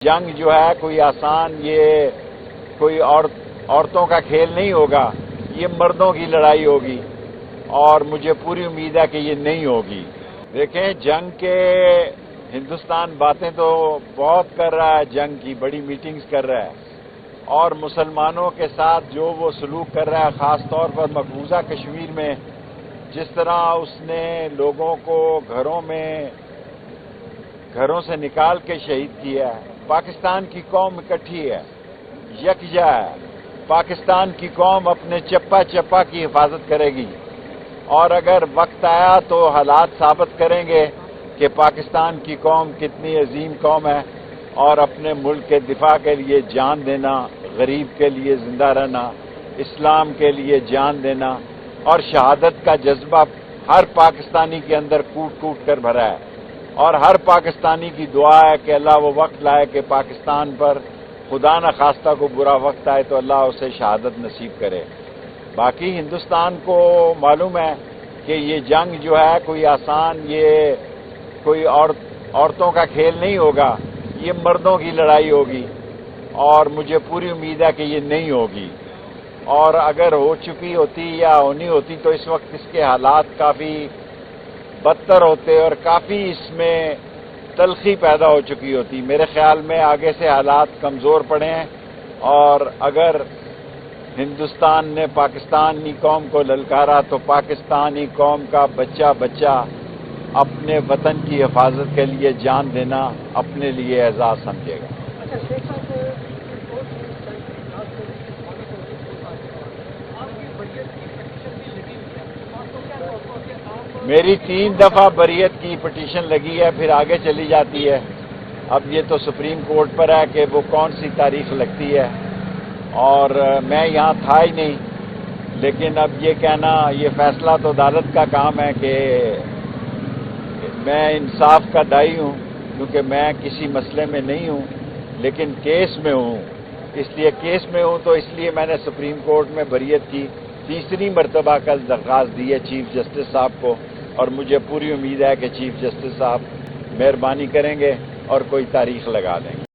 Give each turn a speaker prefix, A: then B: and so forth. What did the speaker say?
A: جنگ جو ہے کوئی آسان، یہ کوئی عورتوں کا کھیل نہیں ہوگا، یہ مردوں کی لڑائی ہوگی اور مجھے پوری امید ہے کہ یہ نہیں ہوگی۔ دیکھیں، جنگ کے ہندوستان باتیں تو بہت کر رہا ہے، جنگ کی بڑی میٹنگز کر رہا ہے، اور مسلمانوں کے ساتھ جو وہ سلوک کر رہا ہے، خاص طور پر مقبوضہ کشمیر میں جس طرح اس نے لوگوں کو گھروں سے نکال کے شہید کیا ہے۔ پاکستان کی قوم اکٹھی ہے، یکجا ہے۔ پاکستان کی قوم اپنے چپا چپا کی حفاظت کرے گی، اور اگر وقت آیا تو حالات ثابت کریں گے کہ پاکستان کی قوم کتنی عظیم قوم ہے، اور اپنے ملک کے دفاع کے لیے جان دینا، غریب کے لیے زندہ رہنا، اسلام کے لیے جان دینا اور شہادت کا جذبہ ہر پاکستانی کے اندر کوٹ کوٹ کر بھرا ہے، اور ہر پاکستانی کی دعا ہے کہ اللہ وہ وقت لائے کہ پاکستان پر خدا نخواستہ کو برا وقت آئے تو اللہ اسے شہادت نصیب کرے۔ باقی ہندوستان کو معلوم ہے کہ یہ جنگ جو ہے کوئی آسان، یہ کوئی عورتوں کا کھیل نہیں ہوگا، یہ مردوں کی لڑائی ہوگی، اور مجھے پوری امید ہے کہ یہ نہیں ہوگی، اور اگر ہو چکی ہوتی یا ہونی ہوتی تو اس وقت اس کے حالات کافی بدتر ہوتے اور کافی اس میں تلخی پیدا ہو چکی ہوتی۔ میرے خیال میں آگے سے حالات کمزور پڑے ہیں، اور اگر ہندوستان نے پاکستانی قوم کو للکارا تو پاکستانی قوم کا بچہ بچہ اپنے وطن کی حفاظت کے لیے جان دینا اپنے لیے اعزاز سمجھے گا۔ میری 3 دفعہ بریت کی پٹیشن لگی ہے، پھر آگے چلی جاتی ہے۔ اب یہ تو سپریم کورٹ پر ہے کہ وہ کون سی تاریخ لگتی ہے، اور میں یہاں تھا ہی نہیں، لیکن اب یہ کہنا، یہ فیصلہ تو عدالت کا کام ہے کہ میں انصاف کا داعی ہوں، کیونکہ میں کسی مسئلے میں نہیں ہوں لیکن کیس میں ہوں۔ اس لیے کیس میں ہوں تو اس لیے میں نے سپریم کورٹ میں بریت کی 3 مرتبہ کل درخواست دی ہے چیف جسٹس صاحب کو، اور مجھے پوری امید ہے کہ چیف جسٹس صاحب مہربانی کریں گے اور کوئی تاریخ لگا دیں گے۔